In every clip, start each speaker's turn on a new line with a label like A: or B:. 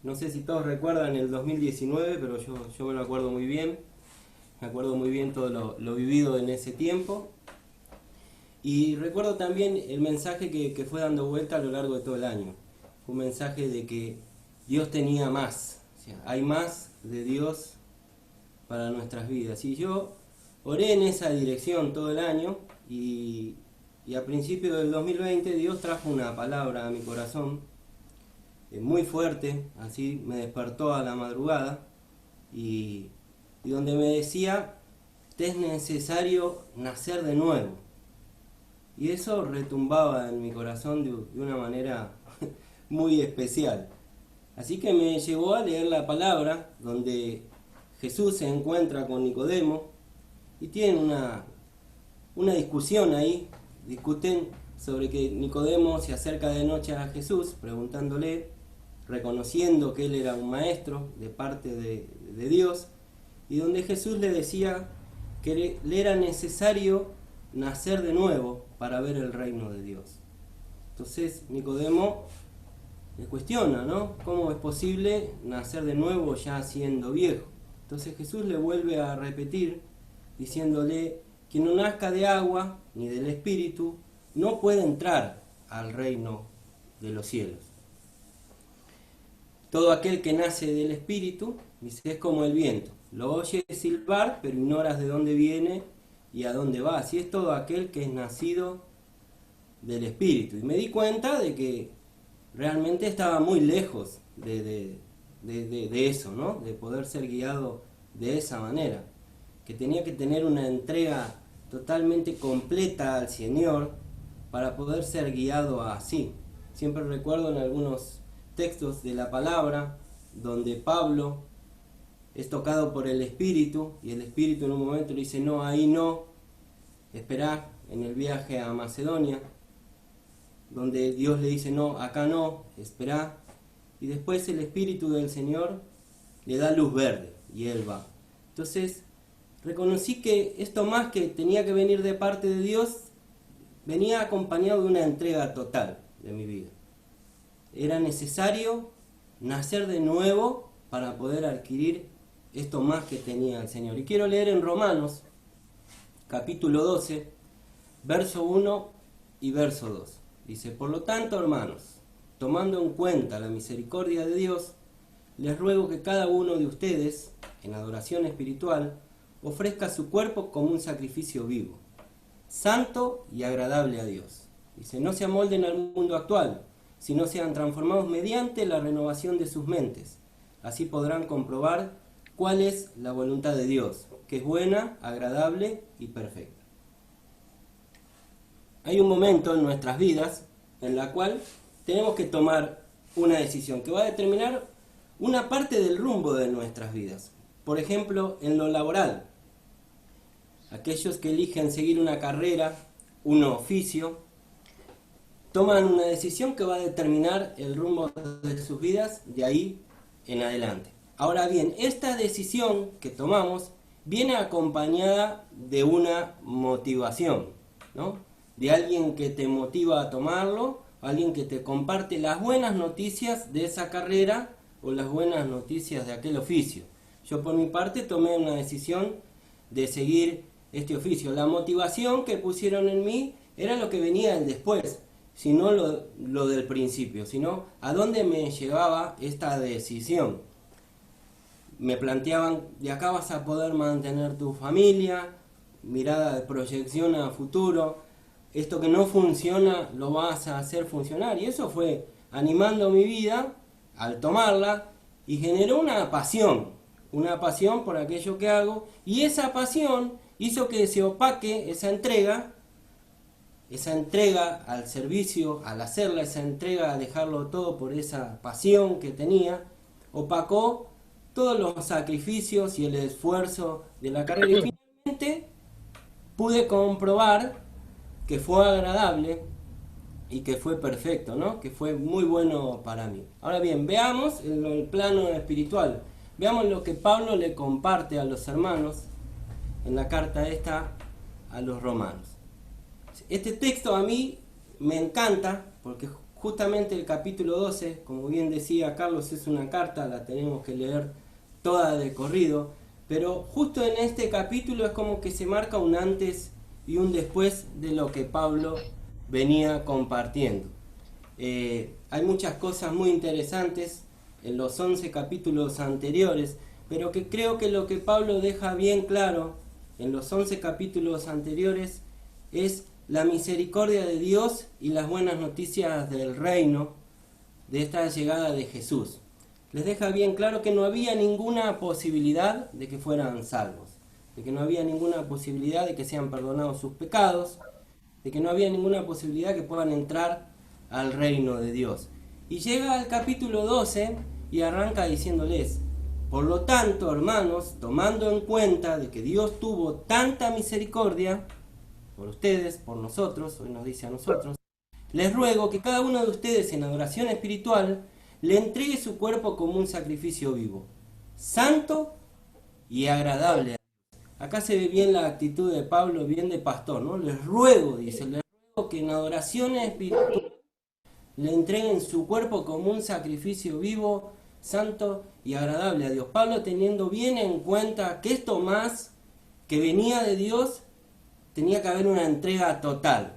A: No sé si todos recuerdan el 2019, pero yo me lo acuerdo muy bien. Me acuerdo muy bien todo lo vivido en ese tiempo. Y recuerdo también el mensaje que fue dando vuelta a lo largo de todo el año. Fue un mensaje de que Dios tenía más. O sea, hay más de Dios para nuestras vidas. Y yo oré en esa dirección todo el año y a principios del 2020 Dios trajo una palabra a mi corazón muy fuerte, así me despertó a la madrugada y donde me decía, te es necesario nacer de nuevo. Y eso retumbaba en mi corazón de una manera muy especial. Así que me llevó a leer la palabra donde Jesús se encuentra con Nicodemo y tienen una discusión ahí. Discuten sobre que Nicodemo se acerca de noche a Jesús preguntándole, reconociendo que él era un maestro de parte de Dios, y donde Jesús le decía que le era necesario nacer de nuevo para ver el reino de Dios. Entonces Nicodemo le cuestiona, ¿no? ¿Cómo es posible nacer de nuevo ya siendo viejo? Entonces Jesús le vuelve a repetir, diciéndole, quien no nazca de agua ni del Espíritu, no puede entrar al reino de los cielos. Todo aquel que nace del Espíritu, dice, es como el viento. Lo oyes silbar, pero ignoras de dónde viene y a dónde va. Así es todo aquel que es nacido del Espíritu. Y me di cuenta de que realmente estaba muy lejos de eso, ¿no? De poder ser guiado de esa manera. Que tenía que tener una entrega totalmente completa al Señor para poder ser guiado así. Siempre recuerdo en algunos textos de la palabra donde Pablo es tocado por el Espíritu y el Espíritu en un momento le dice no, ahí no, esperá, en el viaje a Macedonia, donde Dios le dice no, acá no, esperá, y después el Espíritu del Señor le da luz verde y él va. Entonces reconocí que esto más que tenía que venir de parte de Dios venía acompañado de una entrega total de mi vida. Era necesario nacer de nuevo para poder adquirir esto más que tenía el Señor. Y quiero leer en Romanos, capítulo 12, verso 1 y verso 2. Dice, por lo tanto, hermanos, tomando en cuenta la misericordia de Dios, les ruego que cada uno de ustedes, en adoración espiritual, ofrezca su cuerpo como un sacrificio vivo, santo y agradable a Dios. Dice, no se amolden al mundo actual, sino sean transformados mediante la renovación de sus mentes. Así podrán comprobar cuál es la voluntad de Dios, que es buena, agradable y perfecta. Hay un momento en nuestras vidas en la cual tenemos que tomar una decisión que va a determinar una parte del rumbo de nuestras vidas. Por ejemplo, en lo laboral. Aquellos que eligen seguir una carrera, un oficio, toman una decisión que va a determinar el rumbo de sus vidas de ahí en adelante. Ahora bien, esta decisión que tomamos viene acompañada de una motivación, ¿no? De alguien que te motiva a tomarlo, alguien que te comparte las buenas noticias de esa carrera o las buenas noticias de aquel oficio. Yo por mi parte tomé una decisión de seguir este oficio. La motivación que pusieron en mí era lo que venía del después, sino lo del principio, sino a dónde me llevaba esta decisión. Me planteaban, de acá vas a poder mantener tu familia, mirada de proyección a futuro, esto que no funciona lo vas a hacer funcionar, y eso fue animando mi vida al tomarla y generó una pasión por aquello que hago, y esa pasión hizo que se opaque esa entrega al servicio, al hacerla, esa entrega a dejarlo todo por esa pasión que tenía, opacó todos los sacrificios y el esfuerzo de la carrera, y finalmente pude comprobar que fue agradable y que fue perfecto, ¿no? Que fue muy bueno para mí. Ahora bien, veamos el plano espiritual, veamos lo que Pablo le comparte a los hermanos en la carta esta a los romanos. Este texto a mí me encanta porque justamente el capítulo 12, como bien decía Carlos, es una carta, la tenemos que leer toda de corrido, pero justo en este capítulo es como que se marca un antes y un después de lo que Pablo venía compartiendo. Hay muchas cosas muy interesantes en los 11 capítulos anteriores, pero que creo que lo que Pablo deja bien claro en los 11 capítulos anteriores es la misericordia de Dios y las buenas noticias del reino de esta llegada de Jesús. Les deja bien claro que no había ninguna posibilidad de que fueran salvos, de que no había ninguna posibilidad de que sean perdonados sus pecados, de que no había ninguna posibilidad que puedan entrar al reino de Dios. Y llega al capítulo 12 y arranca diciéndoles: por lo tanto, hermanos, tomando en cuenta de que Dios tuvo tanta misericordia por ustedes, por nosotros, hoy nos dice a nosotros, les ruego que cada uno de ustedes en adoración espiritual le entregue su cuerpo como un sacrificio vivo, santo y agradable. Acá se ve bien la actitud de Pablo, bien de pastor, ¿no? Les ruego, dice, les ruego que en adoración espiritual le entreguen su cuerpo como un sacrificio vivo, santo y agradable a Dios. Pablo teniendo bien en cuenta que esto más que venía de Dios, tenía que haber una entrega total.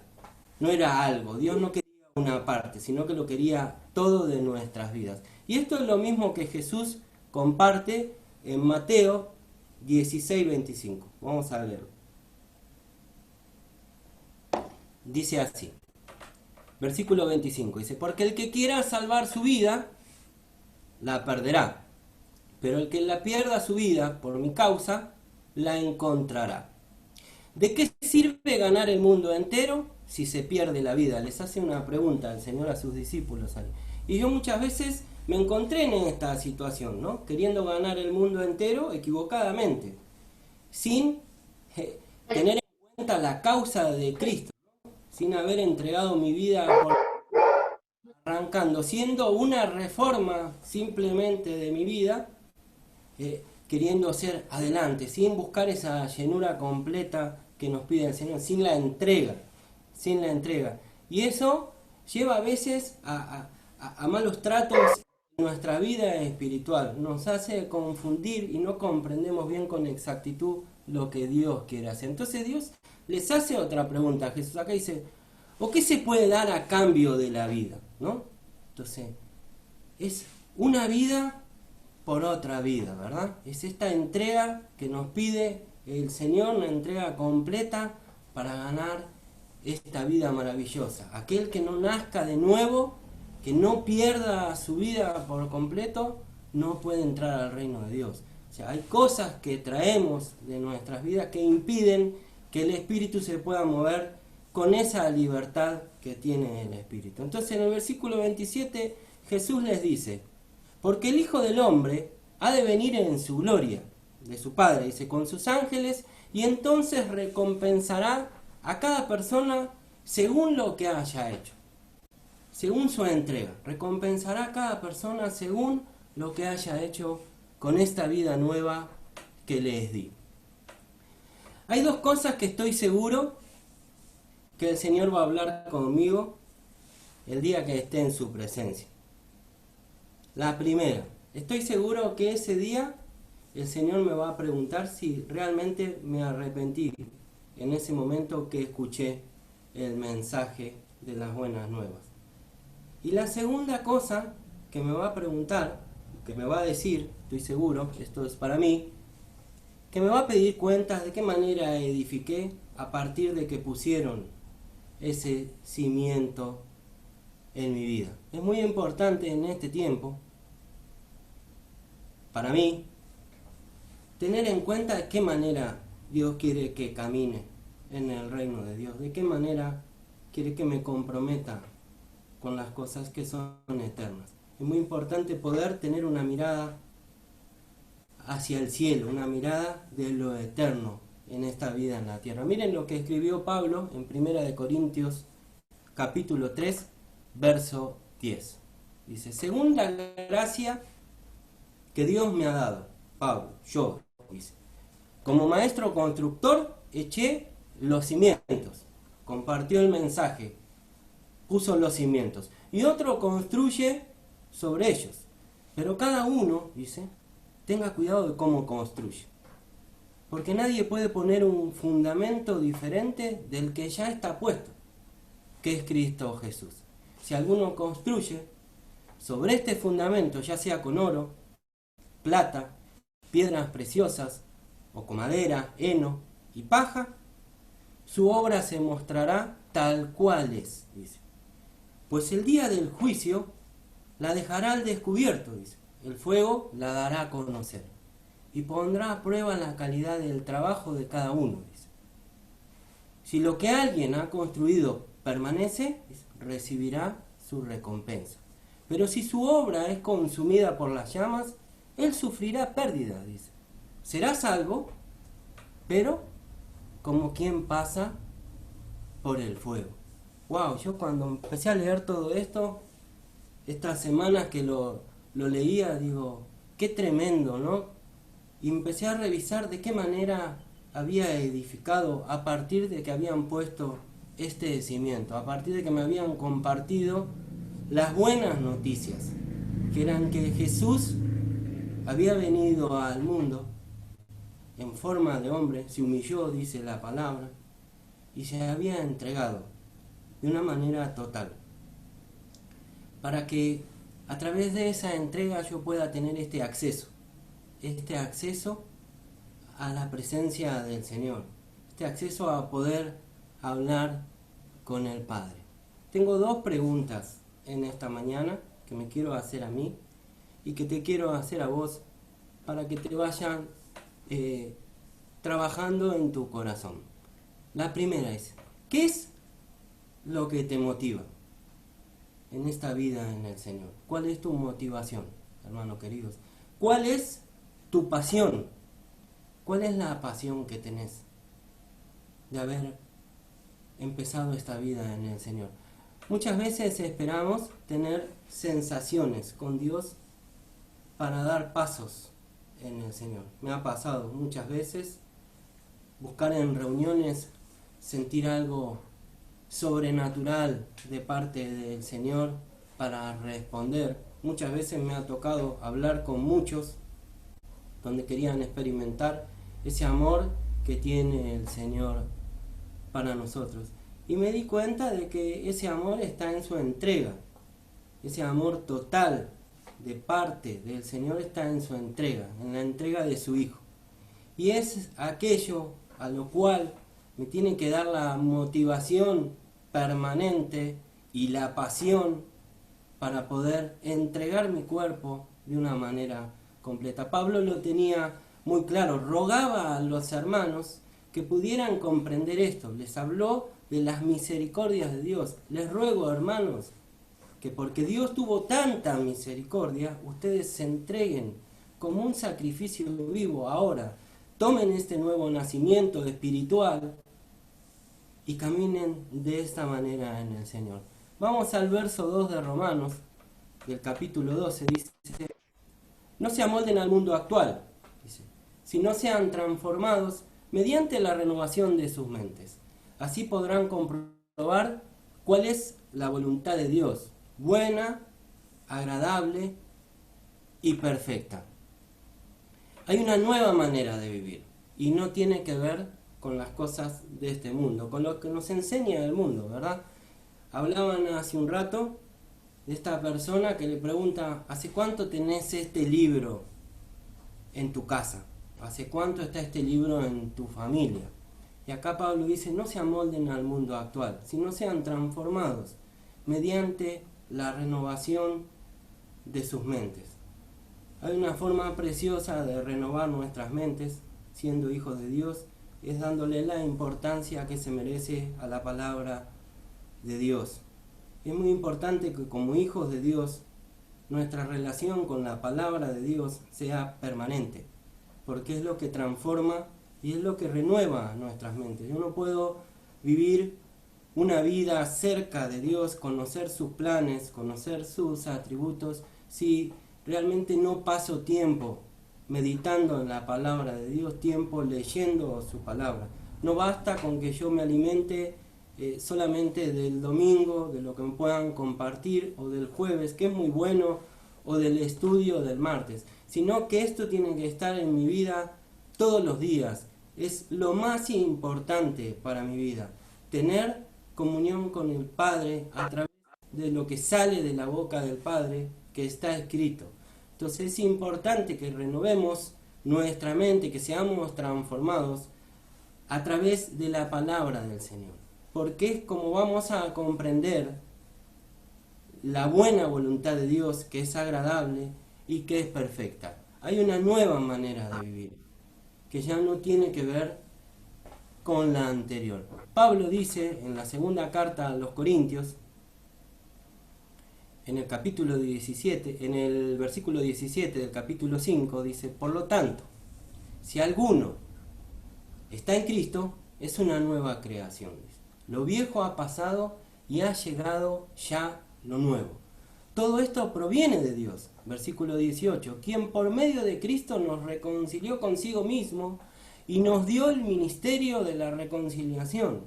A: No era algo, Dios no quería una parte, sino que lo quería todo de nuestras vidas. Y esto es lo mismo que Jesús comparte en Mateo 16:25. Vamos a leerlo. Dice así, versículo 25, dice: porque el que quiera salvar su vida, la perderá, pero el que la pierda su vida por mi causa, la encontrará. ¿De qué sirve ganar el mundo entero si se pierde la vida? Les hace una pregunta el Señor a sus discípulos ahí. Y yo muchas veces me encontré en esta situación, ¿no? Queriendo ganar el mundo entero equivocadamente, sin tener en cuenta la causa de Cristo, ¿no? Sin haber entregado mi vida por arrancando, siendo una reforma simplemente de mi vida, queriendo ser adelante, sin buscar esa llenura completa que nos pide el Señor, sin la entrega. Y eso lleva a veces a malos tratos en nuestra vida espiritual, nos hace confundir y no comprendemos bien con exactitud lo que Dios quiere hacer. Entonces Dios les hace otra pregunta. Jesús acá dice: ¿o qué se puede dar a cambio de la vida? ¿No? Entonces, es una vida por otra vida, ¿verdad? Es esta entrega que nos pide el Señor, una entrega completa para ganar esta vida maravillosa. Aquel que no nazca de nuevo, que no pierda su vida por completo, no puede entrar al reino de Dios. O sea, hay cosas que traemos de nuestras vidas que impiden que el Espíritu se pueda mover con esa libertad que tiene el Espíritu. Entonces en el versículo 27 Jesús les dice: porque el Hijo del Hombre ha de venir en su gloria de su Padre, dice, con sus ángeles, y entonces recompensará a cada persona según lo que haya hecho, según su entrega. Recompensará a cada persona según lo que haya hecho con esta vida nueva que les di. Hay dos cosas que estoy seguro que el Señor va a hablar conmigo el día que esté en su presencia. La primera, estoy seguro que ese día el Señor me va a preguntar si realmente me arrepentí en ese momento que escuché el mensaje de las buenas nuevas. Y la segunda cosa que me va a preguntar, que me va a decir, estoy seguro, esto es para mí, que me va a pedir cuentas de qué manera edifiqué a partir de que pusieron ese cimiento en mi vida. Es muy importante en este tiempo, para mí, tener en cuenta de qué manera Dios quiere que camine en el reino de Dios, de qué manera quiere que me comprometa con las cosas que son eternas. Es muy importante poder tener una mirada hacia el cielo, una mirada de lo eterno en esta vida en la tierra. Miren lo que escribió Pablo en 1 Corintios capítulo 3, verso 10. Dice: según la gracia que Dios me ha dado, Pablo, yo, dice, como maestro constructor, eché los cimientos, compartió el mensaje puso los cimientos. Y otro construye sobre ellos. Pero cada uno, dice, tenga cuidado de cómo construye. Porque nadie puede poner un fundamento diferente del que ya está puesto, que es Cristo Jesús. Si alguno construye sobre este fundamento, ya sea con oro, plata, piedras preciosas, o con madera, heno y paja, su obra se mostrará tal cual es, dice. Pues el día del juicio la dejará al descubierto, dice. El fuego la dará a conocer y pondrá a prueba la calidad del trabajo de cada uno, dice. Si lo que alguien ha construido permanece, recibirá su recompensa. Pero si su obra es consumida por las llamas, él sufrirá pérdida, dice. Será salvo, pero como quien pasa por el fuego. Wow, yo cuando empecé a leer todo esto, estas semanas que lo leía, digo, qué tremendo, ¿no? Y empecé a revisar de qué manera había edificado a partir de que habían puesto este cimiento, a partir de que me habían compartido las buenas noticias, que eran que Jesús había venido al mundo en forma de hombre, se humilló, dice la palabra, y se había entregado de una manera total, para que a través de esa entrega yo pueda tener este acceso a la presencia del Señor, este acceso a poder hablar con el Padre. Tengo dos preguntas en esta mañana que me quiero hacer a mí y que te quiero hacer a vos para que te vayan trabajando en tu corazón. La primera es, ¿qué es lo que te motiva en esta vida en el Señor? ¿Cuál es tu motivación, hermanos queridos? ¿Cuál es tu pasión? ¿Cuál es la pasión que tenés de haber empezado esta vida en el Señor? Muchas veces esperamos tener sensaciones con Dios para dar pasos en el Señor. Me ha pasado muchas veces buscar en reuniones, sentir algo sobrenatural de parte del Señor para responder. Muchas veces me ha tocado hablar con muchos donde querían experimentar ese amor que tiene el Señor para nosotros. Y me di cuenta de que ese amor está en su entrega. Ese amor total de parte del Señor está en su entrega, en la entrega de su Hijo. Y es aquello a lo cual me tiene que dar la motivación permanente y la pasión para poder entregar mi cuerpo de una manera completa. Pablo lo tenía muy claro, rogaba a los hermanos que pudieran comprender esto, les habló de las misericordias de Dios. Les ruego, hermanos, que porque Dios tuvo tanta misericordia, ustedes se entreguen como un sacrificio vivo ahora. Tomen este nuevo nacimiento espiritual y caminen de esta manera en el Señor. Vamos al verso 2 de Romanos, del capítulo 12, dice, no se amolden al mundo actual, dice, sino sean transformados mediante la renovación de sus mentes. Así podrán comprobar cuál es la voluntad de Dios, buena, agradable y perfecta. Hay una nueva manera de vivir y no tiene que ver con las cosas de este mundo, con lo que nos enseña el mundo, ¿verdad? Hablaban hace un rato de esta persona que le pregunta, ¿hace cuánto tenés este libro en tu casa? ¿Hace cuánto está este libro en tu familia? Y acá Pablo dice, no se amolden al mundo actual, sino sean transformados mediante la renovación de sus mentes. Hay una forma preciosa de renovar nuestras mentes, siendo hijos de Dios, es dándole la importancia que se merece a la palabra de Dios. Es muy importante que como hijos de Dios, nuestra relación con la palabra de Dios sea permanente, porque es lo que transforma y es lo que renueva nuestras mentes. Yo no puedo vivir una vida cerca de Dios, conocer sus planes, conocer sus atributos, si realmente no paso tiempo meditando en la palabra de Dios, tiempo leyendo su palabra. No basta con que yo me alimente solamente del domingo, de lo que me puedan compartir, o del jueves, que es muy bueno, o del estudio del martes, sino que esto tiene que estar en mi vida todos los días. Es lo más importante para mi vida, tener comunión con el Padre a través de lo que sale de la boca del Padre, que está escrito. Entonces es importante que renovemos nuestra mente, que seamos transformados a través de la palabra del Señor, porque es como vamos a comprender la buena voluntad de Dios, que es agradable y que es perfecta. Hay una nueva manera de vivir, que ya no tiene que ver con la anterior. Pablo dice en la segunda carta a los Corintios, en el capítulo 17, en el versículo 17 del capítulo 5, dice: por lo tanto, si alguno está en Cristo, es una nueva creación. Lo viejo ha pasado y ha llegado ya lo nuevo. Todo esto proviene de Dios. Versículo 18, quien por medio de Cristo nos reconcilió consigo mismo y nos dio el ministerio de la reconciliación.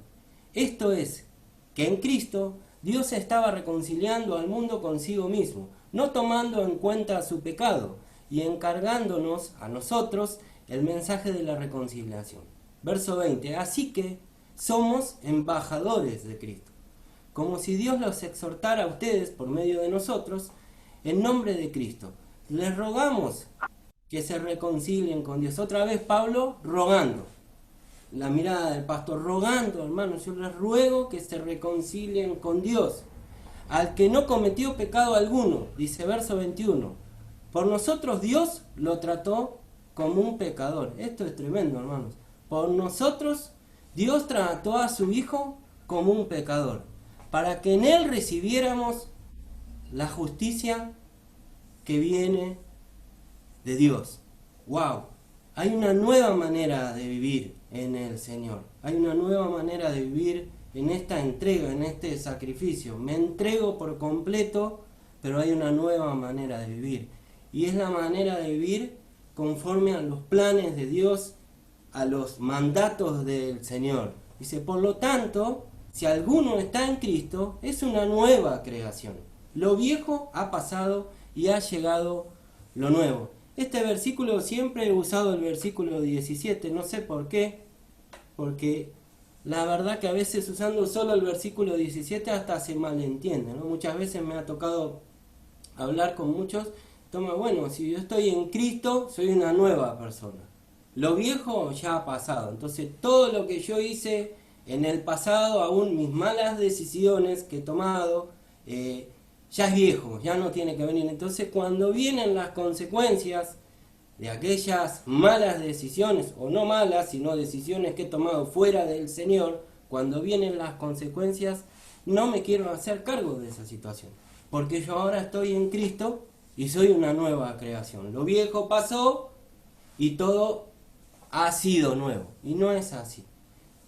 A: Esto es, que en Cristo Dios estaba reconciliando al mundo consigo mismo, no tomando en cuenta su pecado y encargándonos a nosotros el mensaje de la reconciliación. Verso 20, así que somos embajadores de Cristo, como si Dios los exhortara a ustedes por medio de nosotros, en nombre de Cristo. Les rogamos que se reconcilien con Dios. Otra vez Pablo rogando. La mirada del pastor rogando, hermanos, yo les ruego que se reconcilien con Dios. Al que no cometió pecado alguno, dice verso 21. Por nosotros Dios lo trató como un pecador. Esto es tremendo, hermanos. Por nosotros Dios trató a su Hijo como un pecador, para que en Él recibiéramos la justicia que viene de Dios. ¡Wow! Hay una nueva manera de vivir en el Señor. Hay una nueva manera de vivir en esta entrega, en este sacrificio. Me entrego por completo, pero hay una nueva manera de vivir. Y es la manera de vivir conforme a los planes de Dios, a los mandatos del Señor. Dice, por lo tanto, si alguno está en Cristo, es una nueva creación. Lo viejo ha pasado y ha llegado lo nuevo. Este versículo, siempre he usado el versículo 17, no sé por qué, porque la verdad que a veces usando solo el versículo 17 hasta se malentiende, ¿no? Muchas veces me ha tocado hablar con muchos, bueno, si yo estoy en Cristo, soy una nueva persona. Lo viejo ya ha pasado, entonces todo lo que yo hice en el pasado, aún mis malas decisiones que he tomado, ya es viejo, ya no tiene que venir. Entonces cuando vienen las consecuencias de aquellas malas decisiones, o no malas, sino decisiones que he tomado fuera del Señor, cuando vienen las consecuencias, no me quiero hacer cargo de esa situación, porque yo ahora estoy en Cristo y soy una nueva creación. Lo viejo pasó y todo ha sido nuevo, y no es así.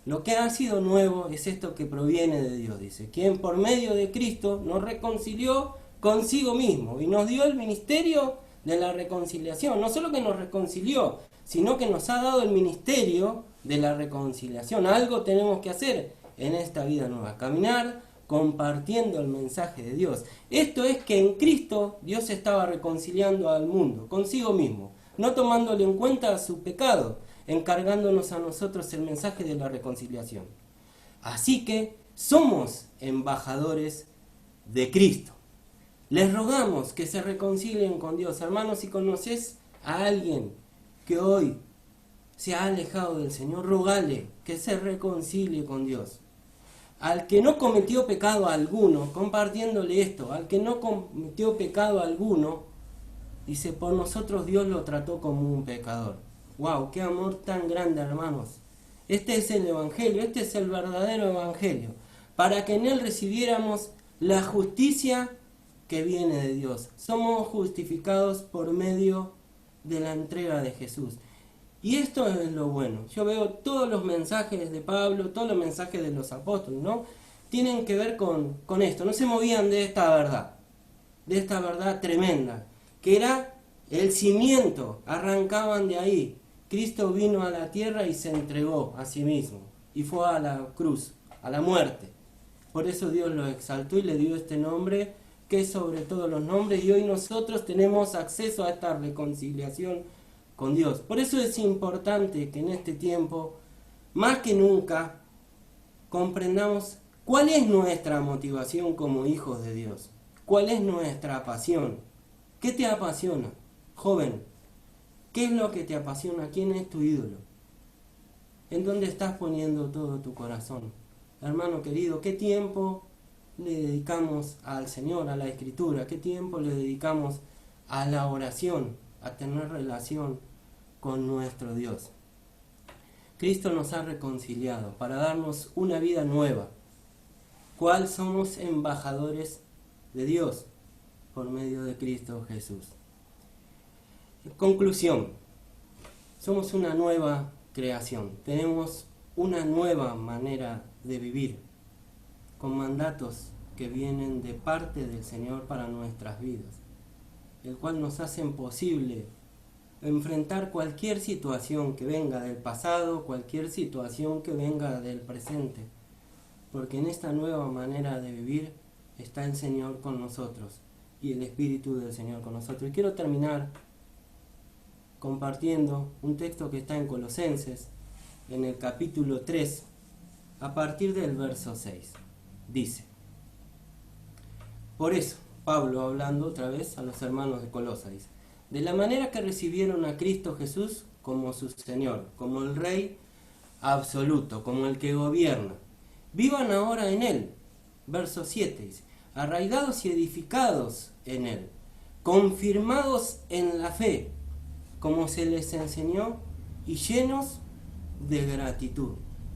A: Lo que ha sido nuevo es esto que proviene de Dios, dice, quien por medio de Cristo nos reconcilió consigo mismo y nos dio el ministerio de la reconciliación. No solo que nos reconcilió, sino que nos ha dado el ministerio de la reconciliación. Algo tenemos que hacer en esta vida nueva, caminar compartiendo el mensaje de Dios. Esto es que en Cristo Dios estaba reconciliando al mundo consigo mismo, no tomándole en cuenta su pecado, encargándonos a nosotros el mensaje de la reconciliación. Así que somos embajadores de Cristo. Les rogamos que se reconcilien con Dios. Hermanos, si conoces a alguien que hoy se ha alejado del Señor, rogale que se reconcilie con Dios. Al que no cometió pecado alguno, compartiéndole esto, al que no cometió pecado alguno, dice, por nosotros Dios lo trató como un pecador. ¡Wow! ¡Qué amor tan grande, hermanos! Este es el Evangelio, este es el verdadero Evangelio, para que en él recibiéramos la justicia que viene de Dios. Somos justificados por medio de la entrega de Jesús. Y esto es lo bueno. Yo veo todos los mensajes de Pablo, todos los mensajes de los apóstoles, ¿no? Tienen que ver con esto. No se movían de esta verdad tremenda, que era el cimiento. Arrancaban de ahí. Cristo vino a la tierra y se entregó a sí mismo. Y fue a la cruz a la muerte. Por eso Dios lo exaltó y le dio este nombre, que es sobre todos los nombres, y hoy nosotros tenemos acceso a esta reconciliación con Dios. Por eso es importante que en este tiempo, más que nunca, comprendamos cuál es nuestra motivación como hijos de Dios, cuál es nuestra pasión. ¿Qué te apasiona, joven? ¿Qué es lo que te apasiona? ¿Quién es tu ídolo? ¿En dónde estás poniendo todo tu corazón? Hermano querido, ¿qué tiempo le dedicamos al Señor, a la Escritura? ¿Qué tiempo le dedicamos a la oración, a tener relación con nuestro Dios? Cristo nos ha reconciliado para darnos una vida nueva. ¿Cuál? Somos embajadores de Dios por medio de Cristo Jesús. Conclusión. Somos una nueva creación. Tenemos una nueva manera de vivir, con mandatos que vienen de parte del Señor para nuestras vidas, el cual nos hacen posible enfrentar cualquier situación que venga del pasado, cualquier situación que venga del presente, porque en esta nueva manera de vivir está el Señor con nosotros y el Espíritu del Señor con nosotros. Y quiero terminar compartiendo un texto que está en Colosenses, en el capítulo 3, a partir del verso 6. Dice: por eso, Pablo hablando otra vez a los hermanos de Colosa, dice: de la manera que recibieron a Cristo Jesús como su Señor, como el Rey absoluto, como el que gobierna, vivan ahora en Él. Verso 7 dice: arraigados y edificados en Él, confirmados en la fe, como se les enseñó, y llenos de gratitud.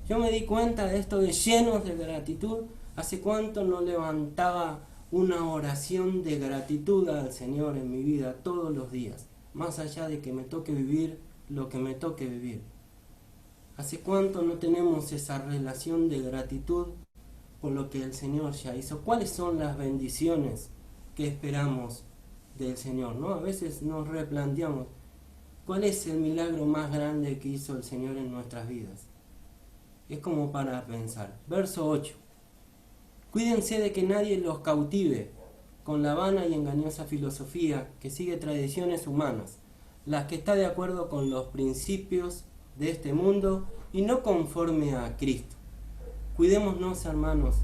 A: Yo me di cuenta de esto de llenos de gratitud. ¿Hace cuánto no levantaba una oración de gratitud al Señor en mi vida todos los días? Más allá de que me toque vivir lo que me toque vivir. ¿Hace cuánto no tenemos esa relación de gratitud por lo que el Señor ya hizo? ¿Cuáles son las bendiciones que esperamos del Señor? ¿No? A veces nos replanteamos: ¿cuál es el milagro más grande que hizo el Señor en nuestras vidas? Es como para pensar. Verso 8. Cuídense de que nadie los cautive con la vana y engañosa filosofía que sigue tradiciones humanas, las que está de acuerdo con los principios de este mundo y no conforme a Cristo. Cuidémonos, hermanos,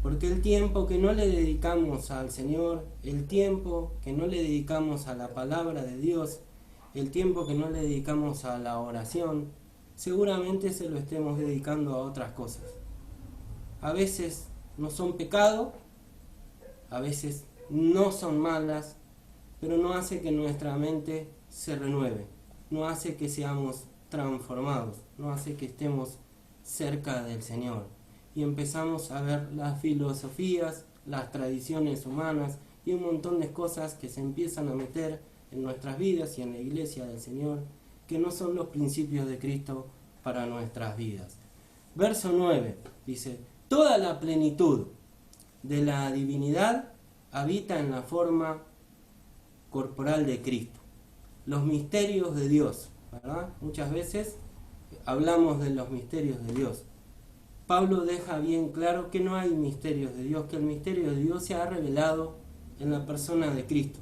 A: porque el tiempo que no le dedicamos al Señor, el tiempo que no le dedicamos a la palabra de Dios, el tiempo que no le dedicamos a la oración, seguramente se lo estemos dedicando a otras cosas. A veces no son pecado, a veces no son malas, pero no hace que nuestra mente se renueve, no hace que seamos transformados, no hace que estemos cerca del Señor. Y empezamos a ver las filosofías, las tradiciones humanas y un montón de cosas que se empiezan a meter en nuestras vidas y en la iglesia del Señor, que no son los principios de Cristo para nuestras vidas. Verso 9 dice: toda la plenitud de la divinidad habita en la forma corporal de Cristo. Los misterios de Dios, ¿verdad? Muchas veces hablamos de los misterios de Dios. Pablo deja bien claro que no hay misterios de Dios, que el misterio de Dios se ha revelado en la persona de Cristo,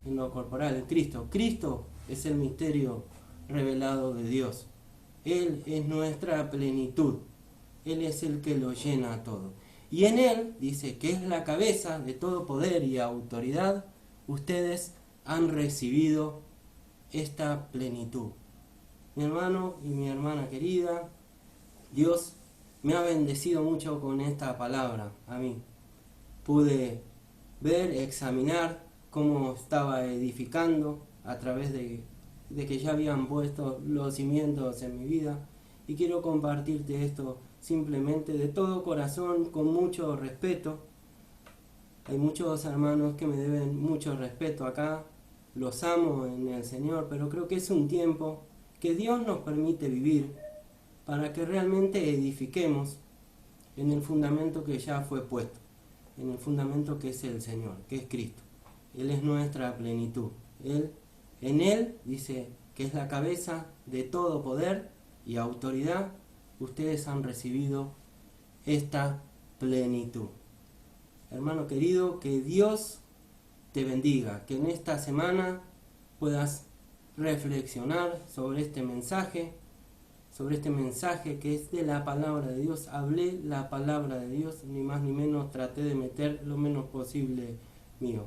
A: en lo corporal, en Cristo. Cristo es el misterio revelado de Dios. Él es nuestra plenitud. Él es el que lo llena todo. Y en Él, dice, que es la cabeza de todo poder y autoridad, ustedes han recibido esta plenitud. Mi hermano y mi hermana querida, Dios me ha bendecido mucho con esta palabra a mí. Pude ver, examinar cómo estaba edificando a través de que ya habían puesto los cimientos en mi vida, y quiero compartirte esto simplemente de todo corazón, con mucho respeto. Hay muchos hermanos que me deben mucho respeto acá, los amo en el Señor, pero creo que es un tiempo que Dios nos permite vivir para que realmente edifiquemos en el fundamento que ya fue puesto, en el fundamento que es el Señor, que es Cristo. Él es nuestra plenitud. En Él, dice, que es la cabeza de todo poder y autoridad, ustedes han recibido esta plenitud. Hermano querido, que Dios te bendiga, que en esta semana puedas reflexionar sobre este mensaje que es de la palabra de Dios. Hablé la palabra de Dios, ni más ni menos, traté de meter lo menos posible mío.